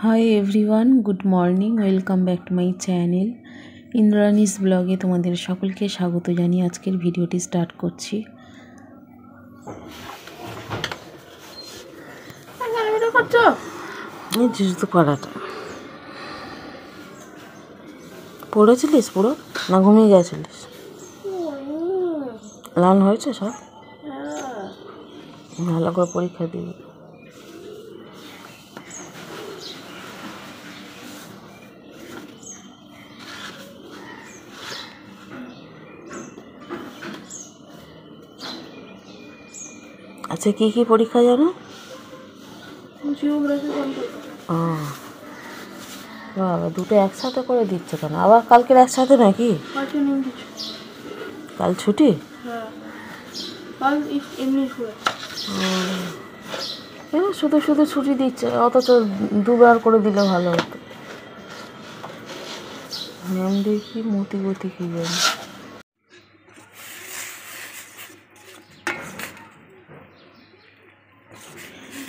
High everyone, good morning, welcome back to my channel Indrani's ব্লগে তোমাদের সকলকে স্বাগত জানিয়ে আজকের ভিডিওটি স্টার্ট করছি। পড়াটা পড়েছিলিস পুরো না ঘুমিয়ে গেছিলিস? লাল হয়েছে সব, ভালো করে পরীক্ষা দিবি। আচ্ছা, কি কি পরীক্ষা জানো? বাবা, দুটো একসাথে করে দিচ্ছে কেন? আবার কালকের একসাথে নাকি? কাল ছুটি? শুধু শুধু ছুটি দিচ্ছে, অথচ দুবার করে দিলে ভালো হতো। ম্যাম দেখি মতি গতি কি জানি।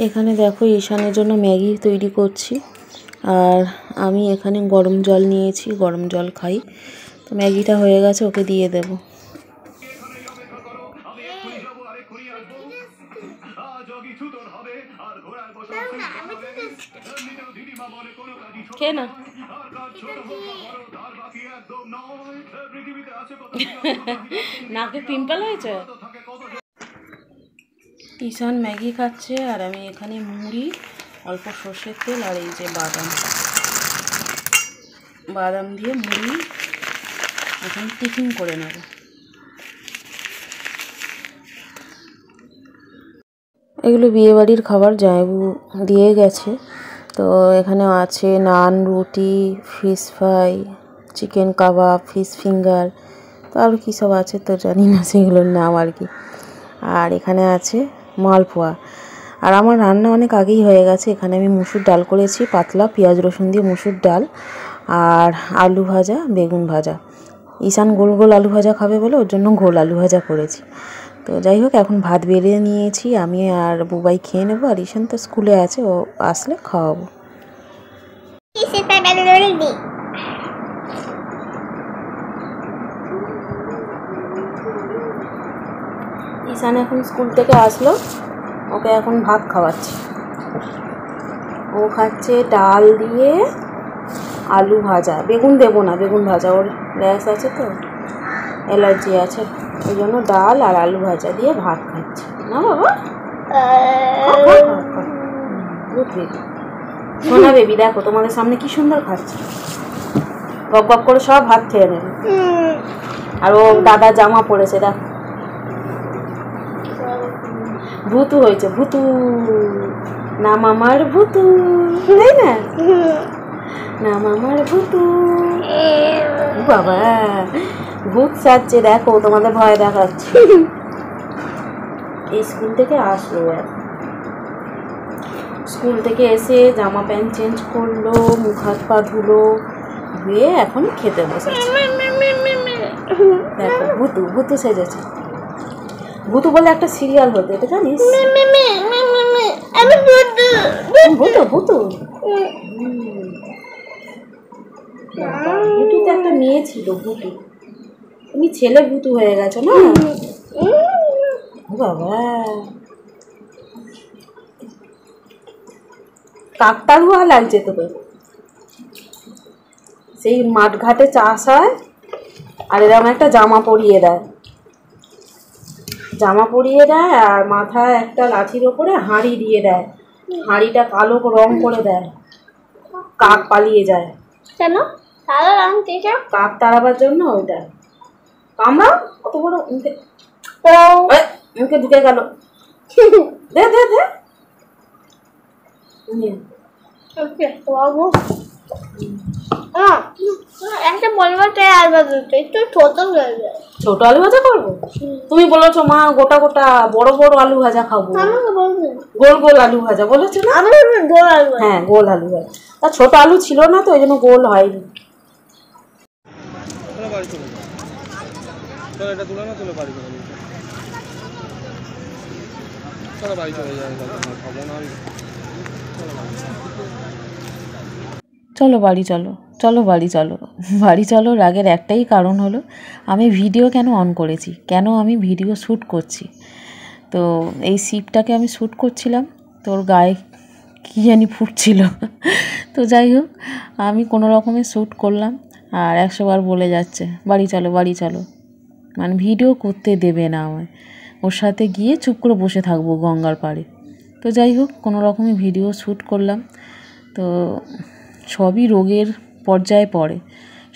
এখানে দেখো, ঈশানের জন্য ম্যাগি তৈরি করছি, আর আমি এখানে গরম জল নিয়েছি, গরম জল খাই। তো ম্যাগিটা হয়ে গেছে, ওকে দিয়ে দেব। কেন নাকে পিম্পল হয়েছে? ঈশান ম্যাগি খাচ্ছে, আর আমি এখানে মুড়ি, অল্প সর্ষের তেল, আর এই যে বাদাম দিয়ে মুড়ি এখন টিফিন করে নেব। এগুলো বিয়েবাড়ির খাবার, জামাইবাবু দিয়ে গেছে। তো এখানে আছে নান, রুটি, ফিশ ফ্রাই, চিকেন কাবাব, ফিশ ফিঙ্গার, তো আরও কী সব আছে তো জানি না সেগুলোর নাম আর কি। আর এখানে আছে মালপোয়া। আর আমার রান্না অনেক আগেই হয়ে গেছে। এখানে আমি মুসুর ডাল করেছি, পাতলা পেঁয়াজ রসুন দিয়ে মুসুর ডাল, আর আলু ভাজা, বেগুন ভাজা। ঈশান গোল গোল আলু ভাজা খাবে বলে ওর জন্য গোল আলু ভাজা করেছি। তো যাই হোক, এখন ভাত বেড়ে নিয়েছি, আমি আর বুবাই খেয়ে নেবো, আর ঈশান তো স্কুলে আছে, ও আসলে খাওয়াবো। ঈশান এখন স্কুল থেকে আসলো, ওকে এখন ভাত খাওয়াচ্ছি। ও খাচ্ছে ডাল দিয়ে আলু ভাজা, বেগুন দেবো না, বেগুন ভাজা, ওর গ্যাস আছে তো, অ্যালার্জি আছে, ওই জন্য ডাল আর আলু ভাজা দিয়ে ভাত খাচ্ছে। না বাবা, গুড বেবি, সোনা বেবি, দেখো তোমাদের সামনে কি সুন্দর খাচ্ছে, গপ গপ করে সব ভাত খেয়ে নেবে। আর ও দাদা জামা পরেছে, দেখো, ভুতু হয়েছে, ভুতু, নাম আমার ভুতু, তাই না? নাম আমার ভুতু। বাবা, ভূত সাজছে, দেখো তোমাদের ভয় দেখাচ্ছে। এই স্কুল থেকে আসলো, স্কুল থেকে এসে জামা প্যান্ট চেঞ্জ করলো, মুখ হাত পা ধুলো, ধুয়ে এখন খেতে বসেছে। দেখো, ভুতু ভুতু সেজেছে। ভুতু বলে একটা সিরিয়াল হতো, এটা জানিস? ভুতু ভুতু ভুতু তো একটা মেয়ে ছিল, ভুতু। তুমি ছেলে ভুতু হয়ে গেছো না বাবা। কাকতাড়ুয়া লাগছে তোকে। সেই মাঠঘাটে চাষ হয়, আর এরকম একটা জামা পরিয়ে দেয়, আর মাথায় একটা লাঠির ওপরে হাঁড়ি দিয়ে দেয়, হাঁড়িটা কালো রং করে দেয়, কাক পালিয়ে যায়। কেন? কাক তাড়াবার জন্য ওইটা। কামড়া, কত বড় মুখে ঢুকে গেল। দে দে দে, ছোট আলু ভাজা করবো? তুমি বলেছো মা গোটা গোটা বড় বড় আলু ভাজা খাবো, গোল গোল আলু ভাজা বলেছো না? হ্যাঁ, গোল আলু ভাজা। তা ছোট আলু ছিল না তো, ওই জন্য গোল হয়নি। চলো বাড়ি চলো, চলো বাড়ি চলো। বাড়ি চলো রাগের একটাই কারণ হলো আমি ভিডিও কেন অন করেছি, কেন আমি ভিডিও শ্যুট করছি। তো এই শিপটাকে আমি শ্যুট করছিলাম, তোর গায়ে কী জানি ফুটছিল। তো যাই হোক, আমি কোনো রকমে শ্যুট করলাম, আর 100 বার বলে যাচ্ছে বাড়ি চলো বাড়ি চলো, মানে ভিডিও করতে দেবে না আমায়। ওর সাথে গিয়ে চুপ করে বসে থাকবো গঙ্গার পাড়ে। তো যাই হোক, কোনো রকমে ভিডিও শ্যুট করলাম। তো সবই রোগের পর্যায়ে পড়ে,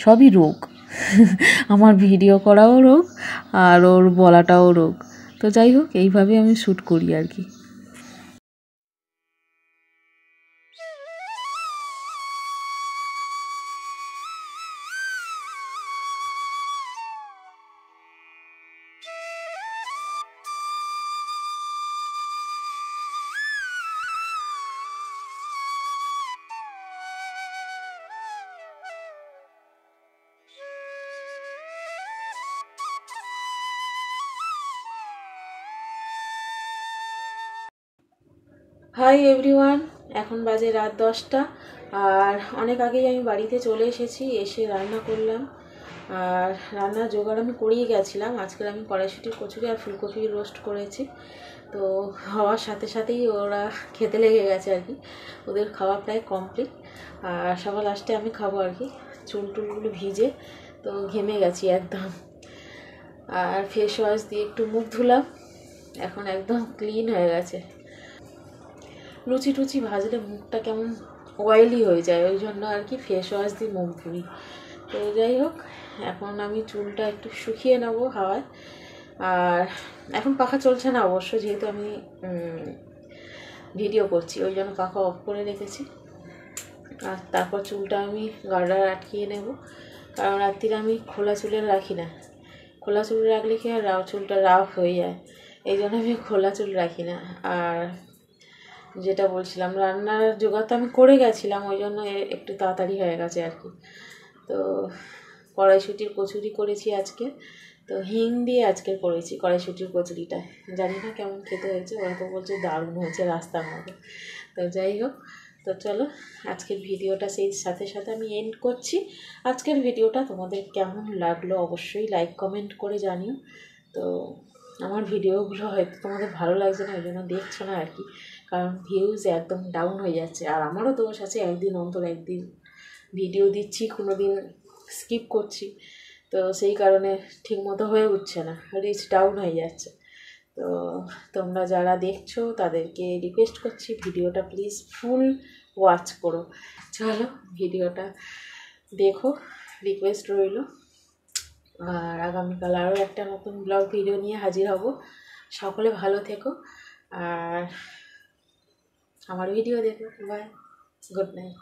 সবই রোগ। আমার ভিডিও করাও রোগ, আর ওর বলাটাও রোগ। তো যাই হোক, এইভাবে আমি শ্যুট করি আর কি। হাই এভরিওয়ান, এখন বাজে রাত 10টা, আর অনেক আগেই আমি বাড়িতে চলে এসেছি। এসে রান্না করলাম, আর রান্নার জোগাড় আমি করেই গেছিলাম। আজকে আমি কড়াইশুঁটির কচুরি আর ফুলকপি রোস্ট করেছি। তো হওয়ার সাথে সাথেই ওরা খেতে লেগে গেছে আর কি, ওদের খাওয়া প্রায় কমপ্লিট। আর সবার লাস্টে আমি খাবো আর কি। চুল টুলগুলো ভিজে তো ঘেমে গেছি একদম, আর ফেস ওয়াশ দিয়ে একটু মুখ ধুলাম, এখন একদম ক্লিন হয়ে গেছে। লুচি টুচি ভাজলে মুখটা কেমন অয়েলি হয়ে যায়, ওই জন্য আর কি ফেস ওয়াশ দিয়ে মুখ ধুই। তো যাই হোক, এখন আমি চুলটা একটু শুকিয়ে নেবো হাওয়ায়। আর এখন পাখা চলছে না অবশ্য, যেহেতু আমি ভিডিও করছি ওই জন্য পাখা অফ করে রেখেছি। আর তারপর চুলটা আমি গার্ডার আটকিয়ে নেব, কারণ রাত্রিরে আমি খোলা চুলে রাখি না। খোলা চুল রাখলে কি আর চুলটা রাফ হয়ে যায়, এই জন্য আমি খোলা চুল রাখি না। আর যেটা বলছিলাম, রান্নার জোগাড় তো আমি করে গেছিলাম, ওই জন্য একটু তাড়াতাড়ি হয়ে গেছে আর কি। তো কড়াইশুঁটির কচুরি করেছি আজকে, তো হিং দিয়ে আজকে করেছি কড়াইশুঁটির কচুরিটা। জানি না কেমন খেতে হয়েছে, ওরা তো বলছে দারুণ হয়েছে রাস্তার মতো। তো যাই হোক, তো চলো আজকের ভিডিওটা সেই সাথে সাথে আমি এন্ড করছি। আজকের ভিডিওটা তোমাদের কেমন লাগলো অবশ্যই লাইক কমেন্ট করে জানিও। তো আমার ভিডিওগুলো হয়তো তোমাদের ভালো লাগছে না, ওই জন্য দেখছো না আর কি, কারণ ভিউজ একদম ডাউন হয়ে যাচ্ছে। আর আমারও দোষ আছে, একদিন অন্তর একদিন ভিডিও দিচ্ছি, কোনো দিন স্কিপ করছি, তো সেই কারণে ঠিকমতো হয়ে উঠছে না, রিচ ডাউন হয়ে যাচ্ছে। তো তোমরা যারা দেখছো তাদেরকে রিকোয়েস্ট করছি ভিডিওটা প্লিজ ফুল ওয়াচ করো। চলো ভিডিওটা দেখো, রিকোয়েস্ট রইল। আর আগামীকাল আরও একটা নতুন ব্লগ ভিডিও নিয়ে হাজির হব। সকলে ভালো থেকো, আর আমার ভিডিও দেখো। Bye, good night.